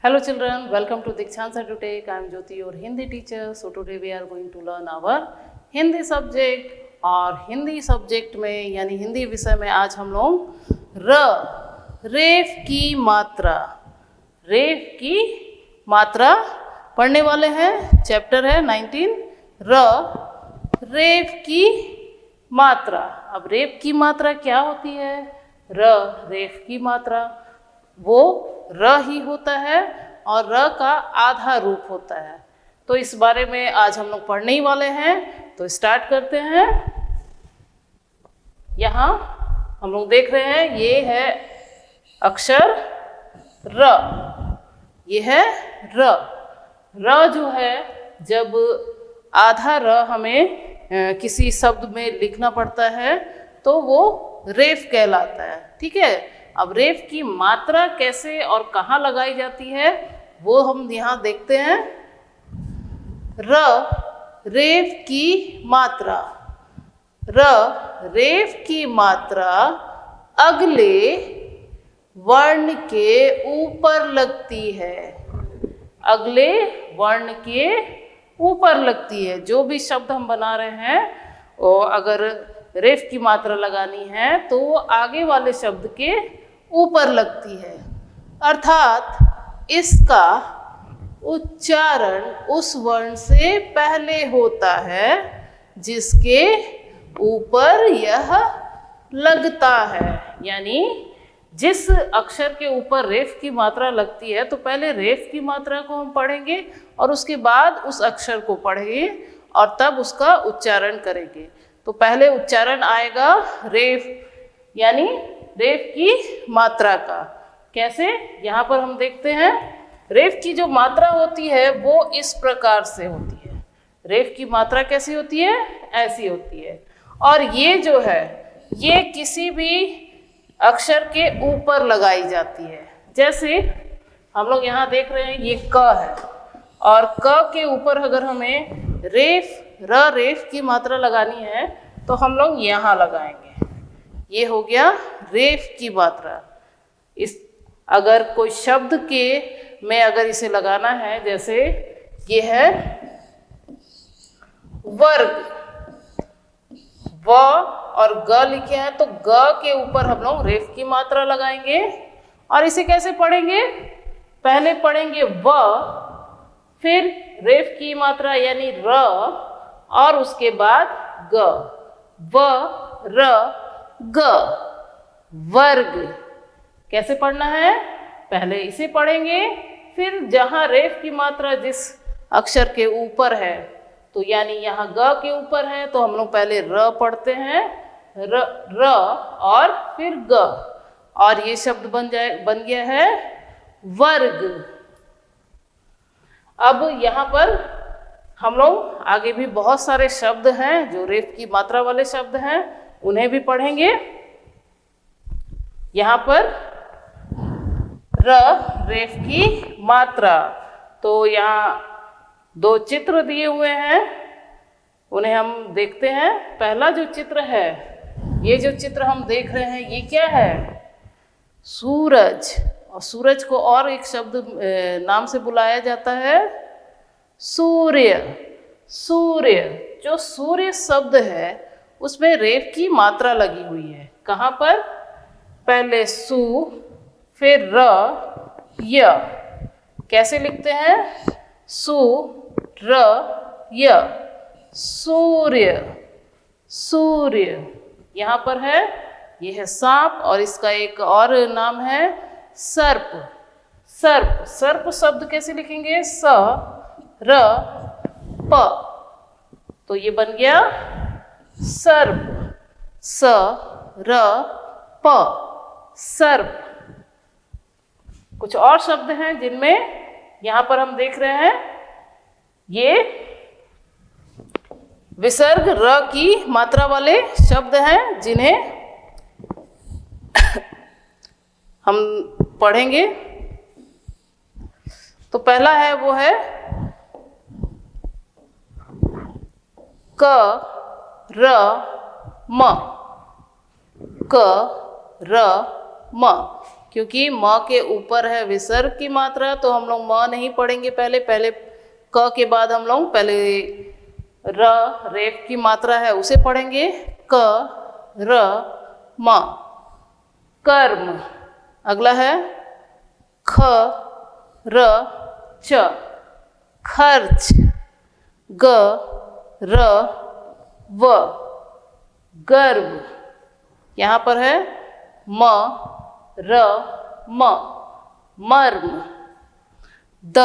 Hello children, welcome to Dikshant Edutech. I am Jyoti, your Hindi teacher. So today we are going to learn our Hindi subject. और Hindi subject में यानी हिंदी विषय में आज हम लोग रेफ की मात्रा पढ़ने वाले हैं। चैप्टर है 19 रेफ की मात्रा। अब रेफ की मात्रा क्या होती है? रेफ की मात्रा वो ही होता है और का आधा रूप होता है। तो इस बारे में आज हम लोग पढ़ने ही वाले हैं। तो स्टार्ट करते हैं। यहाँ हम लोग देख रहे हैं, ये है अक्षर ये है जो है, जब आधा हमें किसी शब्द में लिखना पड़ता है तो वो रेफ कहलाता है। ठीक है। अब रेफ की मात्रा कैसे और कहाँ लगाई जाती है वो हम यहाँ देखते हैं। रेफ की मात्रा, रेफ की मात्रा अगले वर्ण के ऊपर लगती है। अगले वर्ण के ऊपर लगती है। जो भी शब्द हम बना रहे हैं और अगर रेफ की मात्रा लगानी है तो वो आगे वाले शब्द के ऊपर लगती है। अर्थात इसका उच्चारण उस वर्ण से पहले होता है जिसके ऊपर यह लगता है। यानी जिस अक्षर के ऊपर रेफ की मात्रा लगती है तो पहले रेफ की मात्रा को हम पढ़ेंगे और उसके बाद उस अक्षर को पढ़ेंगे और तब उसका उच्चारण करेंगे। तो पहले उच्चारण आएगा रेफ, यानी रेफ की मात्रा का। कैसे? यहाँ पर हम देखते हैं, रेफ की जो मात्रा होती है वो इस प्रकार से होती है। रेफ की मात्रा कैसी होती है? ऐसी होती है। और ये जो है, ये किसी भी अक्षर के ऊपर लगाई जाती है। जैसे हम लोग यहाँ देख रहे हैं, ये क है और क के ऊपर अगर हमें रेफ की मात्रा लगानी है तो हम लोग यहाँ लगाएंगे। ये हो गया रेफ की मात्रा। इस अगर कोई शब्द के में अगर इसे लगाना है, जैसे ये है वर्ग, व और ग लिखे हैं तो ग के ऊपर हम लोग रेफ की मात्रा लगाएंगे। और इसे कैसे पढ़ेंगे? पहले पढ़ेंगे व, फिर रेफ की मात्रा यानी र और उसके बाद ग। व र ग, वर्ग। कैसे पढ़ना है? पहले इसे पढ़ेंगे, फिर जहाँ रेफ की मात्रा जिस अक्षर के ऊपर है, तो यानी यहाँ ग के ऊपर है तो हम लोग पहले र पढ़ते हैं, र और फिर ग, और ये शब्द बन गया है वर्ग। अब यहाँ पर हम लोग आगे भी बहुत सारे शब्द हैं जो रेफ की मात्रा वाले शब्द हैं, उन्हें भी पढ़ेंगे। यहाँ पर रेफ की मात्रा, तो यहाँ दो चित्र दिए हुए हैं, उन्हें हम देखते हैं। पहला जो चित्र है, ये जो चित्र हम देख रहे हैं, ये क्या है? सूरज। और सूरज को और एक शब्द नाम से बुलाया जाता है सूर्य। जो सूर्य शब्द है उसमें रेफ की मात्रा लगी हुई है। कहाँ पर? पहले सु, फिर र, य। कैसे लिखते हैं? सु र य, सूर्य। यहाँ पर है, ये है सांप और इसका एक और नाम है सर्प। सर्प शब्द कैसे लिखेंगे? स र प, तो ये बन गया सर्प। स र प, सर्प। कुछ और शब्द हैं जिनमें यहाँ पर हम देख रहे हैं, ये विसर्ग र की मात्रा वाले शब्द हैं जिन्हें हम पढ़ेंगे। तो पहला है, वो है क र म। क र म, क्योंकि म के ऊपर है विसर्ग की मात्रा, तो हम लोग म नहीं पढ़ेंगे पहले क के बाद हम लोग पहले रेफ की मात्रा है उसे पढ़ेंगे। क र म कर्म। अगला है ख र च खर्च। ग र व गर्व। यहाँ पर है म र म मर्म। द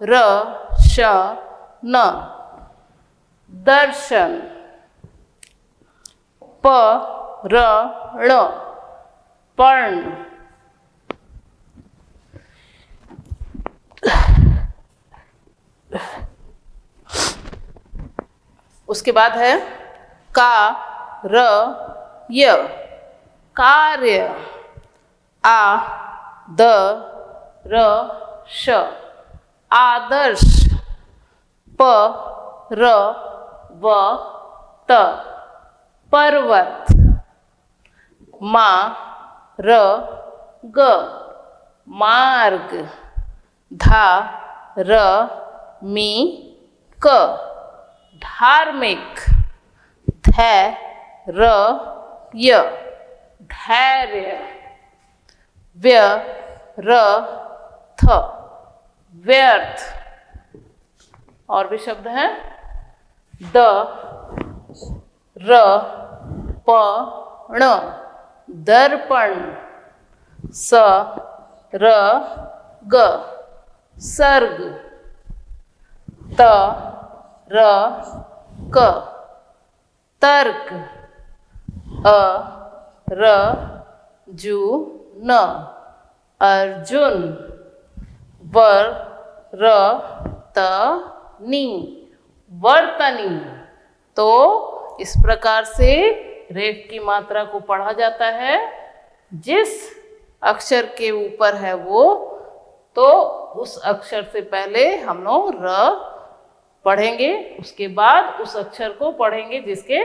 र श न दर्शन। प र ण पर्ण। उसके बाद है का र य कार्य। आ द र श आदर्श। प र व त पर्वत। मा र ग मार्ग। धा र मी क धार्मिक। धै र य धैर्य। व्य र थ व्यर्थ। और भी शब्द हैं द र प ण दर्पण। स र ग सर्ग। त र क तर्क। अ र जु न अर्जुन। वर र त नी वर्तनी। तो इस प्रकार से रेफ की मात्रा को पढ़ा जाता है। जिस अक्षर के ऊपर है वो, तो उस अक्षर से पहले हम लोग र पढ़ेंगे, उसके बाद उस अक्षर को पढ़ेंगे जिसके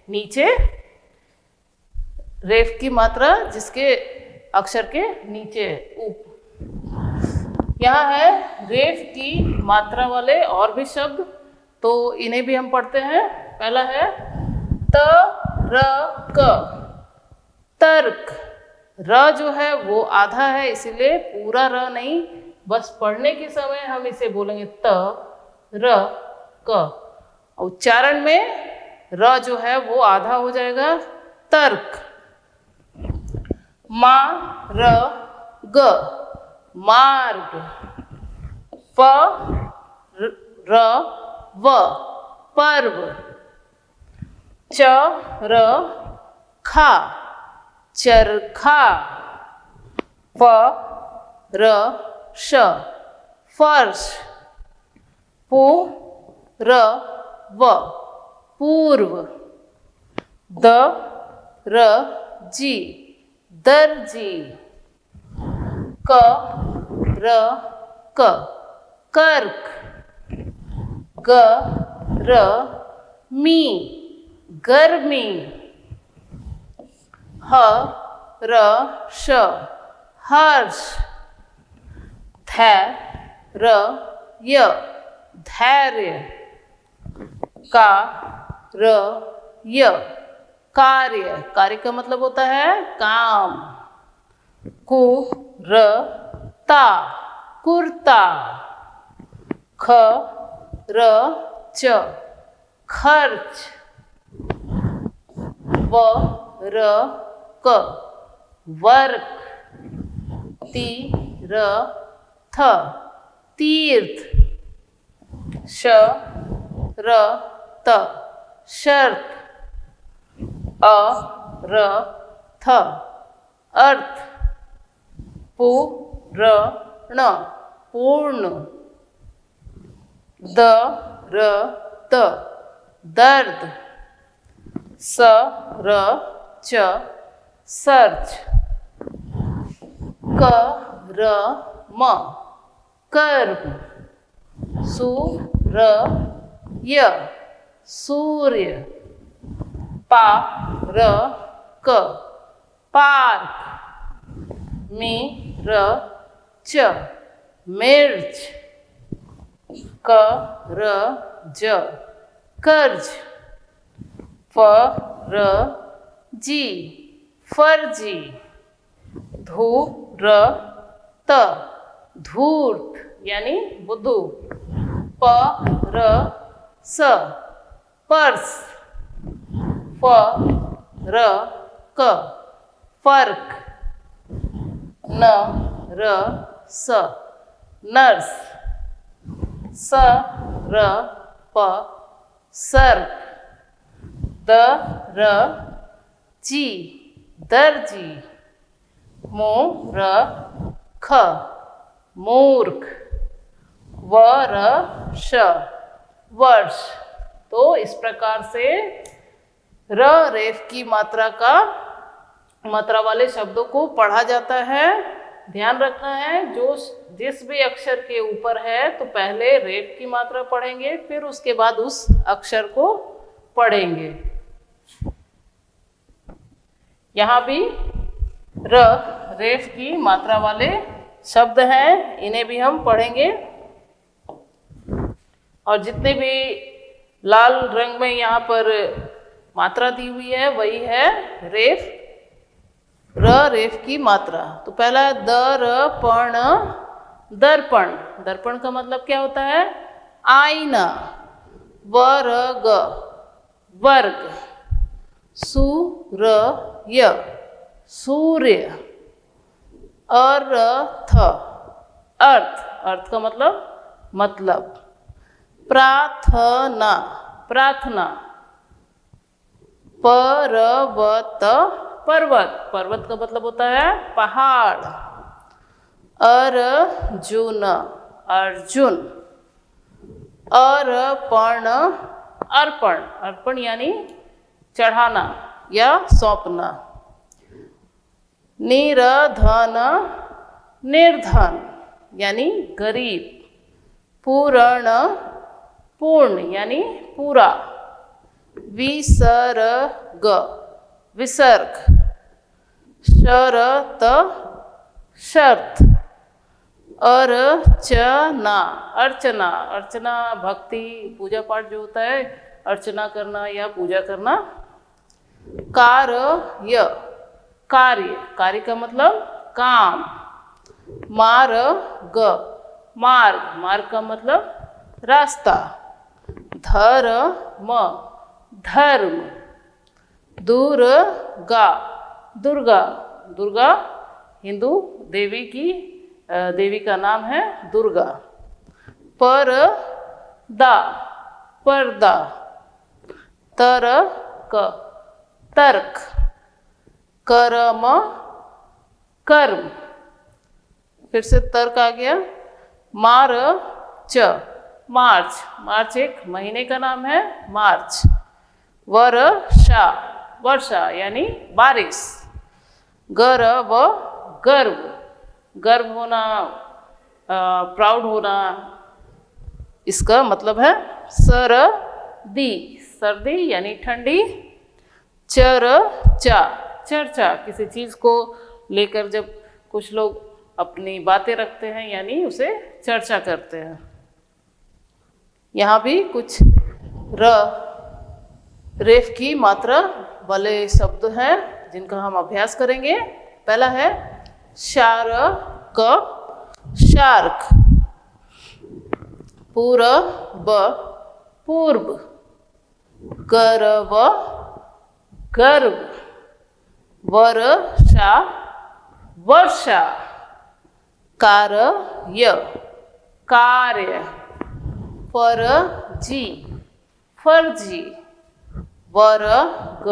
नीचे रेफ की मात्रा जिसके अक्षर के नीचे यहाँ है रेफ की मात्रा वाले और भी शब्द, तो इन्हें भी हम पढ़ते हैं। पहला है त र क तर्क। र जो है वो आधा है, इसीलिए पूरा र नहीं, बस पढ़ने के समय हम इसे बोलेंगे त र क। उच्चारण में र जो है वो आधा हो जाएगा तर्क। मा र ग मार्ग। प र व पर्व। च र खा चरखा। फ र श फर्श। पु र व पूर्व। द र जी दर्जी। क र क कर्क। ग र मी गर्मी। ह र श हर्ष। ध र य धैर्य। का र य कार्य। कार्य का मतलब होता है काम। कु र ता कुर्ता। ख र च खर्च। व र क वर्क। ती र थ तीर्थ। श र त शर्त। अ र थ अर्थ। पु र ण पूर्ण। द र त दर्द। स र च सर्च। क र म कर्म। सु र य सूर्य। पा र क पार्क। मिर्च, मिर्च, करज, कर्ज, फर्जी, फर्जी, धूर्त, धूर्त यानी बुद्धू, परस, पर्स, फरक, फर्क, नरस, नर्स, सरप, सर्प, दर्जी, दर्जी, मूर्ख, मूर्ख, वर्ष, वर्ष। तो इस प्रकार से र रेफ की मात्रा वाले शब्दों को पढ़ा जाता है। ध्यान रखना है, जिस भी अक्षर के ऊपर है तो पहले रेफ की मात्रा पढ़ेंगे, फिर उसके बाद उस अक्षर को पढ़ेंगे। यहाँ भी रेफ की मात्रा वाले शब्द हैं, इन्हें भी हम पढ़ेंगे। और जितने भी लाल रंग में यहाँ पर मात्रा दी हुई है वही है रेफ, रेफ की मात्रा। तो पहला है दर्पण, दर्पण, दर्पण का मतलब क्या होता है? आईना। वर्ग, वर्ग, सूर्य, सूर्य, अर्थ, अर्थ, अर्थ का मतलब, प्रार्थना, प्रार्थना, पर्वत, पर्वत, पर्वत का मतलब होता है पहाड़, अर्जुन, अर्जुन, अर्पण, अर्पण, अर्पण यानी चढ़ाना या सौंपना, निर्धन, निर्धन यानी गरीब, पूर्ण, पूर्ण यानी पूरा, विसर्ग, विसर्ग, शरत, शर्त, अर्चना, अर्चना, अर्चना भक्ति पूजा पाठ जो होता है, अर्चना करना या पूजा करना, कार्य, कार्य, कार्य का मतलब काम, मार्ग, मार्ग, मार्ग का मतलब रास्ता, धर्म, धर्म, दुर्गा, दुर्गा, दुर्गा हिंदू देवी का नाम है दुर्गा, पर्दा, पर्दा, तर्क, तर्क, कर्म, कर्म, फिर से तर्क आ गया, मार्च, मार्च, मार्च एक महीने का नाम है मार्च, वर्षा, वर्षा यानी बारिश, गर्व, गर्व, गर्व होना, प्राउड होना, इसका मतलब है सर्दी, सर्दी यानी ठंडी, चर्चा, चर्चा किसी चीज़ को लेकर जब कुछ लोग अपनी बातें रखते हैं यानी उसे चर्चा करते हैं। यहाँ भी कुछ रेफ की मात्रा वाले शब्द हैं जिनका हम अभ्यास करेंगे। पहला है शार्क, शार्क, पूरब, पूर्व, गर्व, गर्व, वर्षा, वर्षा, कार्य, कार्य, फर्जी, फर्जी, वर्ग,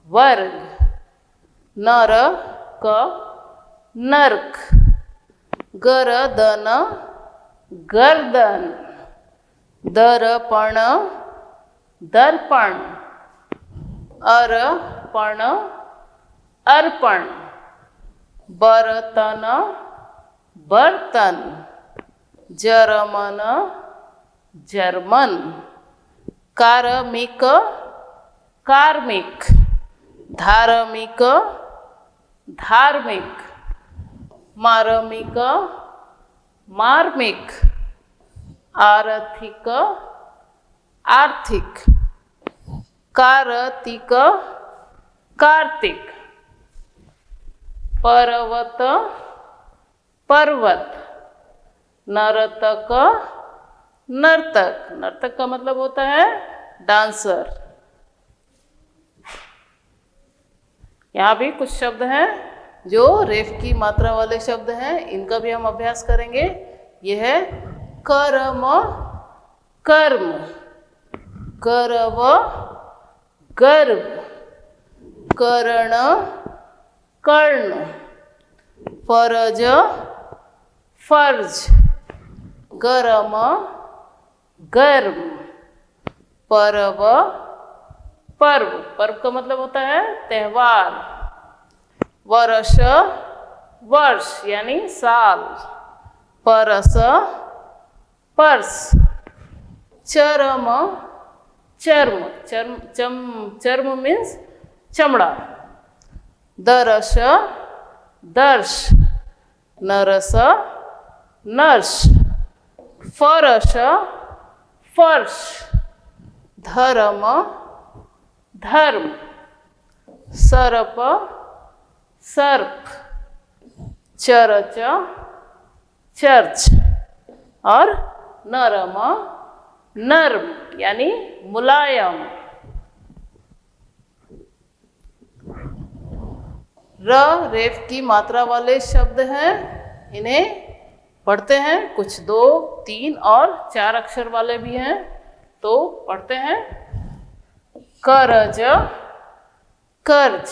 वर्ग, नरक, नर्क, गर्दन, गर्दन, दर्पण, दर्पण, अर्पण, अर्पण, बर्तन, बर्तन, जर्मन, जर्मन, कार्मिक, कार्मिक, धार्मिक, धार्मिक, मार्मिक, मार्मिक, आर्थिक, आर्थिक, कार्तिक, कार्तिक, पर्वत, पर्वत, नर्तक, नर्तक, नर्तक का मतलब होता है डांसर। यहाँ भी कुछ शब्द हैं जो रेफ की मात्रा वाले शब्द हैं, इनका भी हम अभ्यास करेंगे। यह है कर्म, कर्म, गर्व, गर्व, कर्ण, कर्ण, फर्ज, फर्ज, गरम, गर्म, पर्व, पर्व, पर्व का मतलब होता है त्योहार, वर्ष, वर्ष यानी साल, परस, पर्स, चर्म, चर्म, चर्म मीन्स चमड़ा, दर्श, दर्श, नरस, नर्स, फरस, फर्श, धर्म, धर्म, सर्प, सर्प, चर्च, चर्च और नरम, नर्म यानी मुलायम। र रेफ की मात्रा वाले शब्द हैं, इन्हें पढ़ते हैं। कुछ 2, 3 और 4 अक्षर वाले भी हैं, तो पढ़ते हैं। करज, कर्ज,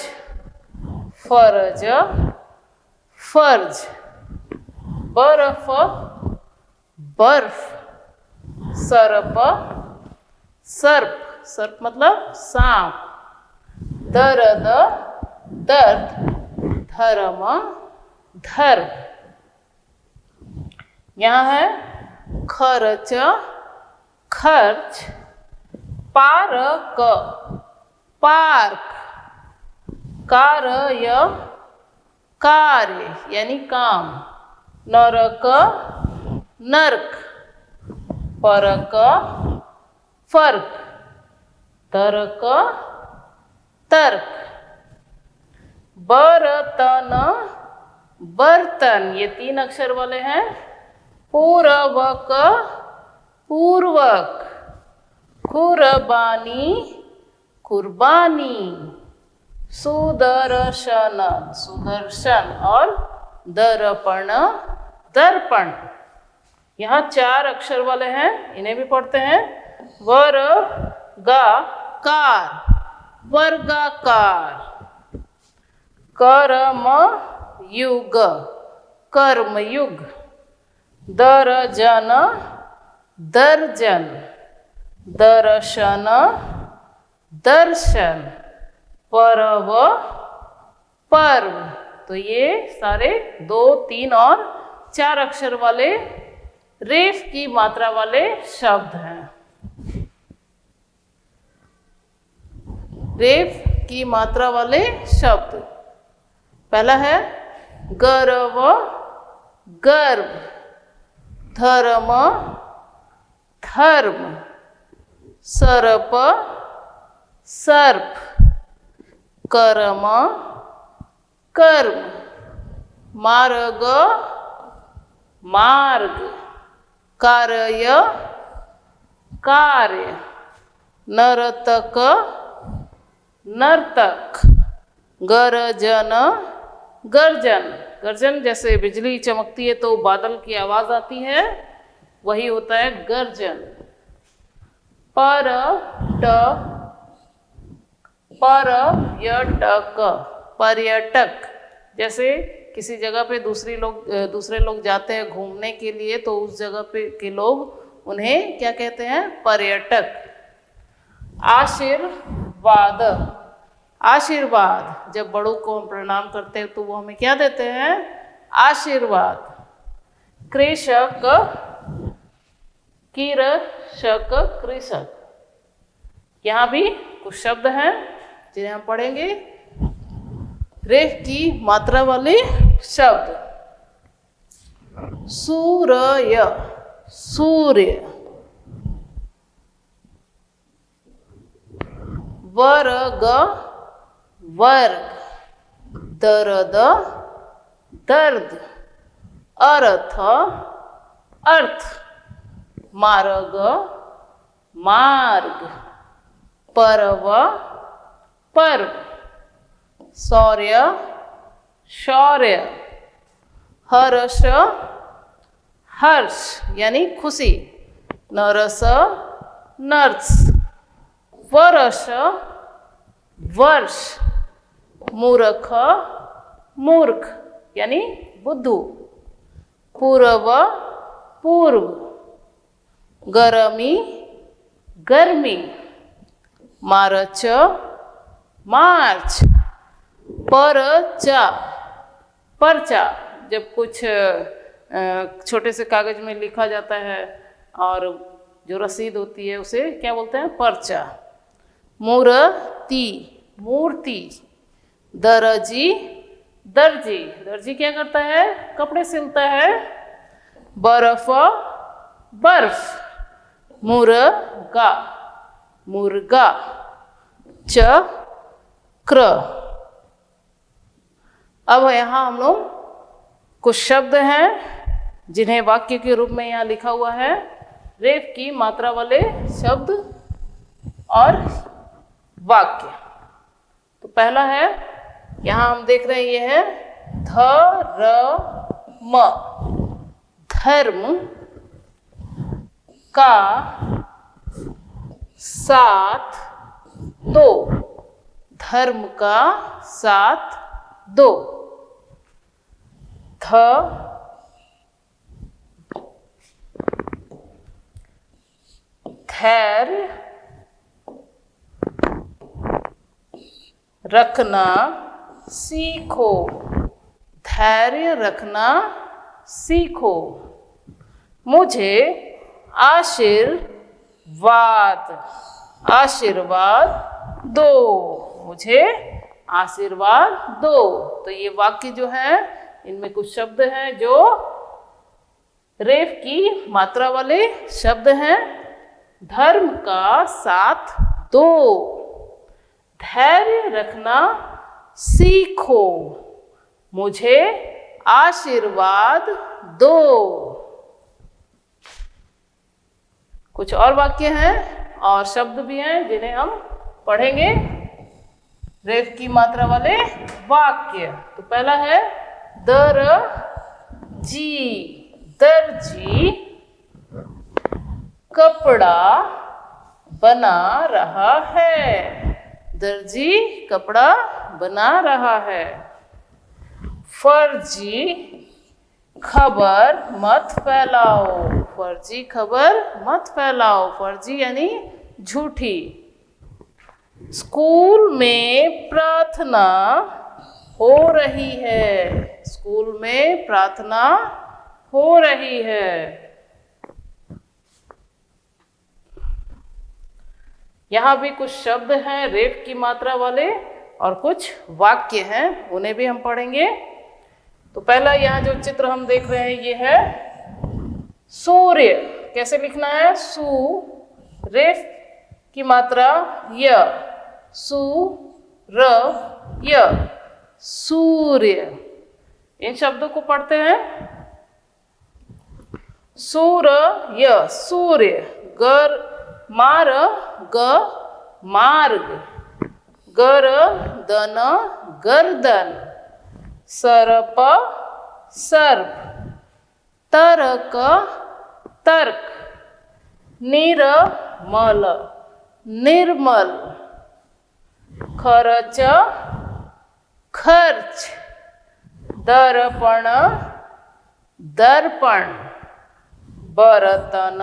फर्ज, फर्ज, बर्फ, बर्फ, सर्प, सर्प, सर्प मतलब सांप, दर्द, दर्द, धर्म, धर्म। यहाँ है खर्च, खर्च, पार्क, पार्क, कार्य, कार्य यानी काम, नरक, नर्क, फरक, फर्क, तर्क, तर्क, बर्तन, बर्तन ये 3 अक्षर वाले हैं। पूर्वक, पूर्वक, कुर्बानी, कुर्बानी, सुदर्शन, सुदर्शन और दर्पण, दर्पण। यहाँ 4 अक्षर वाले हैं, इन्हें भी पढ़ते हैं। वर्गाकार, वर्गाकार, कर्म युग, कर्मयुग, दर्जन, दर्जन, दर्शन, दर्शन, पर्व, पर्व। तो ये सारे 2, 3 और 4 अक्षर वाले रेफ की मात्रा वाले शब्द हैं। रेफ की मात्रा वाले शब्द, पहला है गर्व, गर्व, धर्म, धर्म, सर्प, सर्प, कर्म, कर्म, मार्ग, मार्ग, कार्य, कार्य, नर्तक, नर्तक, गर्जन, गर्जन। गर्जन जैसे बिजली चमकती है तो बादल की आवाज आती है, वही होता है गर्जन। पर्यटक, पर्यटक जैसे किसी जगह पे दूसरे लोग जाते हैं घूमने के लिए, तो उस जगह पे के लोग उन्हें क्या कहते हैं? पर्यटक। आशीर्वाद, आशीर्वाद, जब बड़ों को हम प्रणाम करते हैं तो वो हमें क्या देते हैं? आशीर्वाद। कृषक, कृषक, कृषक। यहाँ भी कुछ शब्द हैं जिन्हें हम पढ़ेंगे। रेफ की मात्रा वाले शब्द। सूर्य, सूर्य। वर्ग, वर्ग। दर्द, दर्द। अर्थ, अर्थ। मार्ग, मार्ग। पर्व, पर्व। शौर्य, शौर्य। हर्ष, हर्ष यानी खुशी। Nurse, nurse. वर्ष, वर्ष। मूर्ख, मूर्ख यानी बुद्धू। पूर्व, पूर्व। गर्मी, गर्मी। मार्च, मार्च। परचा, पर्चा जब कुछ छोटे से कागज में लिखा जाता है और जो रसीद होती है उसे क्या बोलते हैं? पर्चा। मूर्ति, मूर्ति। दर्जी, दर्जी। दर्जी क्या करता है? कपड़े सिलता है। बर्फ, बर्फ। मुर्गा, मुर्गा। चक्र। अब यहाँ हम लोग कुछ शब्द हैं जिन्हें वाक्य के रूप में यहाँ लिखा हुआ है। रेफ की मात्रा वाले शब्द और वाक्य। तो पहला है, यहाँ हम देख रहे हैं, ये है धर्म। धर्म का साथ दो। धर्म का साथ दो। धैर्य रखना सीखो। धैर्य रखना सीखो। मुझे आशीर्वाद, आशीर्वाद दो। मुझे आशीर्वाद दो। तो ये वाक्य जो है इनमें कुछ शब्द हैं जो रेफ की मात्रा वाले शब्द हैं। धर्म का साथ दो। धैर्य रखना सीखो। मुझे आशीर्वाद दो। कुछ और वाक्य हैं और शब्द भी हैं जिन्हें हम पढ़ेंगे। रेफ की मात्रा वाले वाक्य। तो पहला है दर्जी। दर्जी कपड़ा बना रहा है। दर्जी कपड़ा बना रहा है। फर्जी खबर मत फैलाओ। फर्जी खबर मत फैलाओ। फर्जी यानी झूठी। स्कूल में प्रार्थना हो रही है। स्कूल में प्रार्थना हो रही है। यहाँ भी कुछ शब्द हैं रेफ की मात्रा वाले और कुछ वाक्य हैं, उन्हें भी हम पढ़ेंगे। तो पहला यहाँ जो चित्र हम देख रहे हैं ये है सूर्य। कैसे लिखना है? सू, रेफ की मात्रा य, सू र य, सूर्य। इन शब्दों को पढ़ते हैं। सूर्य, सूर्य। गर मार ग मार्ग। गर्दन गर्दन। सर्प सर्प। तर्क तर्क। निर्मल निर्मल। खर्च खर्च। दर्पण दर्पण। बर्तन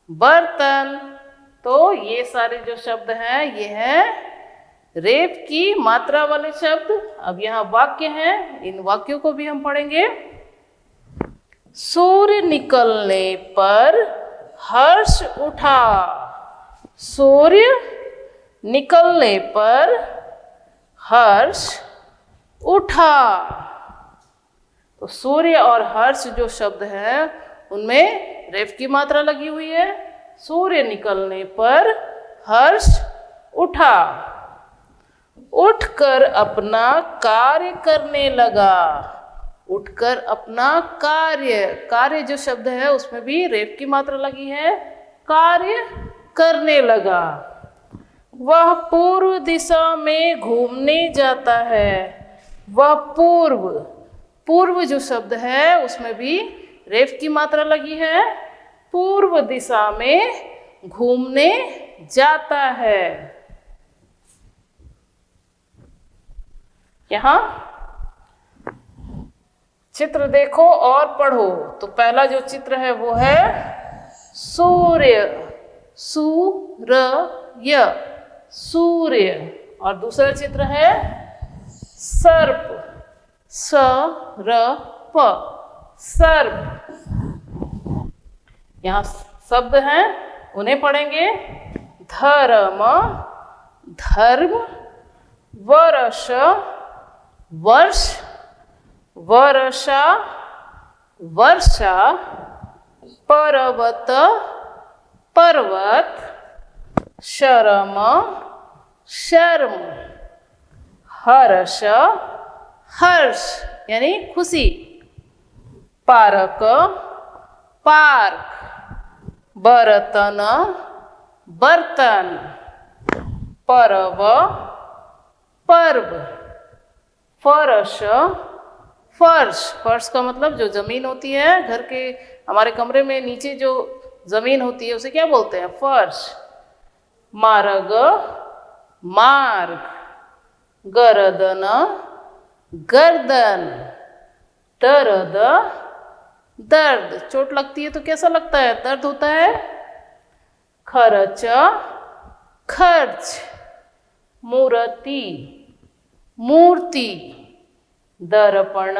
बर्तन। तो ये सारे जो शब्द हैं ये हैं रेफ की मात्रा वाले शब्द। अब यहाँ वाक्य हैं, इन वाक्यों को भी हम पढ़ेंगे। सूर्य निकलने पर हर्ष उठा। सूर्य निकलने पर हर्ष उठा। तो सूर्य और हर्ष जो शब्द है उनमें रेफ की मात्रा लगी हुई है। सूर्य निकलने पर हर्ष उठा, उठकर अपना कार्य करने लगा। उठकर अपना कार्य, कार्य जो शब्द है उसमें भी रेफ की मात्रा लगी है, कार्य करने लगा। वह पूर्व दिशा में घूमने जाता है। वह पूर्व, पूर्व जो शब्द है उसमें भी रेफ की मात्रा लगी है, पूर्व दिशा में घूमने जाता है। यहां चित्र देखो और पढ़ो। तो पहला जो चित्र है वो है सूर्य, सूर्य, सूर्य। और दूसरा चित्र है सर्प, सर्प, सर्प। यहाँ शब्द हैं उन्हें पढ़ेंगे। धर्म, धर्म, वर्ष, वर्ष, वर्षा, वर्षा, पर्वत, पर्वत, शर्म, शर्म, हर्ष, हर्ष यानी खुशी, पार्क, पार्क, बर्तन, बर्तन, पर्व, पर्व, फर्श, फर्श। फर्श का मतलब जो जमीन होती है घर के, हमारे कमरे में नीचे जो जमीन होती है उसे क्या बोलते हैं? फर्श। मार्ग, मार्ग, गर्दन, गर्दन, दर्द, दर्द। चोट लगती है तो कैसा लगता है? दर्द होता है। खर्च, खर्च, मूर्ति, मूर्ति, दर्पण,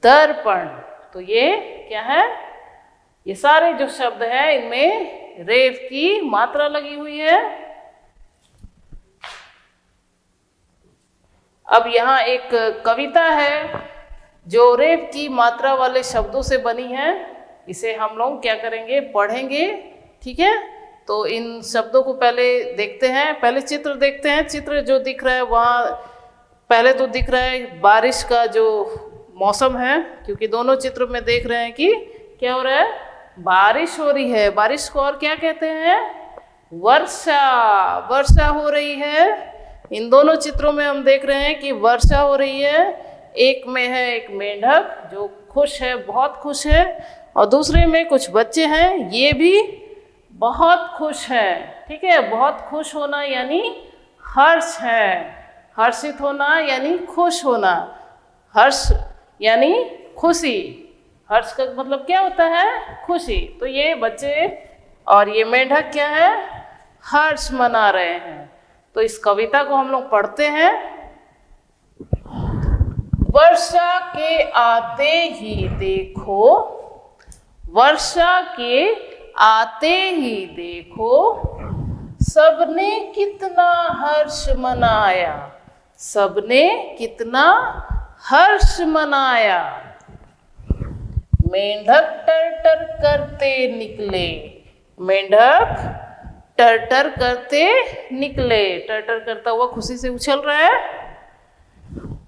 दर्पण। तो ये क्या है? ये सारे जो शब्द हैं इनमें रेफ की मात्रा लगी हुई है। अब यहाँ एक कविता है जो रेफ की मात्रा वाले शब्दों से बनी है। इसे हम लोग क्या करेंगे? पढ़ेंगे, ठीक है? तो इन शब्दों को पहले देखते हैं, पहले चित्र देखते हैं। चित्र जो दिख रहा है वहाँ पहले तो दिख रहा है बारिश का जो मौसम है, क्योंकि दोनों चित्र में देख रहे हैं कि क्या हो रहा है? बारिश हो रही है। बारिश को और क्या कहते हैं? वर्षा, वर्षा हो रही है। इन दोनों चित्रों में हम देख रहे हैं कि वर्षा हो रही है। एक में है एक मेंढक जो खुश है, बहुत खुश है, और दूसरे में कुछ बच्चे हैं, ये भी बहुत खुश हैं, ठीक है? बहुत खुश होना यानी हर्ष है, हर्षित होना यानी खुश होना, हर्ष यानी खुशी। हर्ष का मतलब क्या होता है? खुशी। तो ये बच्चे और ये मेंढक क्या है? हर्ष मना रहे हैं। तो इस कविता को हम लोग पढ़ते हैं। वर्षा के आते ही देखो, वर्षा के आते ही देखो, सबने कितना हर्ष मनाया, सबने कितना हर्ष मनाया। मेंढक टर-टर करते निकले, मेंढक टर-टर करते निकले, टर-टर करता हुआ खुशी से उछल रहा है।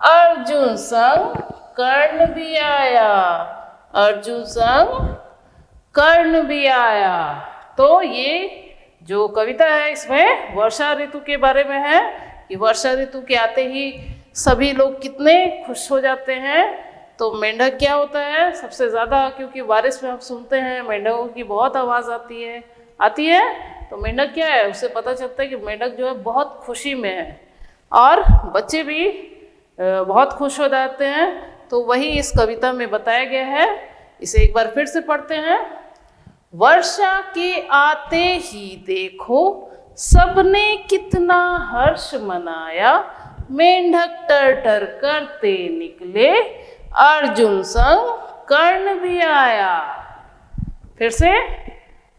अर्जुन संग कर्ण भी आया, अर्जुन संग कर्ण भी आया। तो ये जो कविता है इसमें वर्षा ऋतु के बारे में है कि वर्षा ऋतु के आते ही सभी लोग कितने खुश हो जाते हैं। तो मेंढक क्या होता है सबसे ज़्यादा, क्योंकि बारिश में हम सुनते हैं मेंढकों की बहुत आवाज़ आती है। तो मेंढक क्या है, उससे पता चलता है कि मेंढक जो है बहुत खुशी में है, और बच्चे भी बहुत खुश हो जाते हैं। तो वही इस कविता में बताया गया है। इसे एक बार फिर से पढ़ते हैं। वर्षा के आते ही देखो, सबने कितना हर्ष मनाया, मेंढक टर-टर करते निकले, अर्जुन संग कर्ण भी आया। फिर से,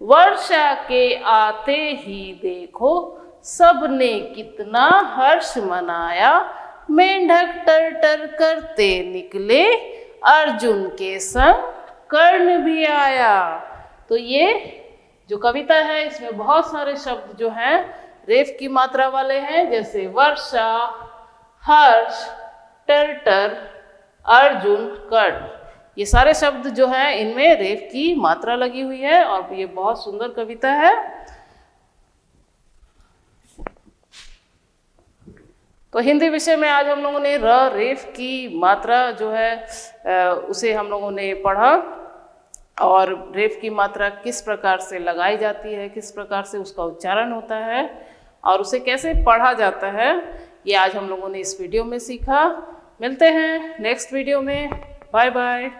वर्षा के आते ही देखो, सबने कितना हर्ष मनाया, मेंढक टर-टर करते निकले, अर्जुन के संग कर्ण भी आया। तो ये जो कविता है इसमें बहुत सारे शब्द जो हैं रेफ की मात्रा वाले हैं, जैसे वर्षा, हर्ष, टर्टर, अर्जुन, कर्ण। ये सारे शब्द जो हैं इनमें रेफ की मात्रा लगी हुई है और ये बहुत सुंदर कविता है। तो हिंदी विषय में आज हम लोगों ने रेफ की मात्रा जो है उसे हम लोगों ने पढ़ा और रेफ की मात्रा किस प्रकार से लगाई जाती है, किस प्रकार से उसका उच्चारण होता है और उसे कैसे पढ़ा जाता है, ये आज हम लोगों ने इस वीडियो में सीखा। मिलते हैं नेक्स्ट वीडियो में। Bye bye.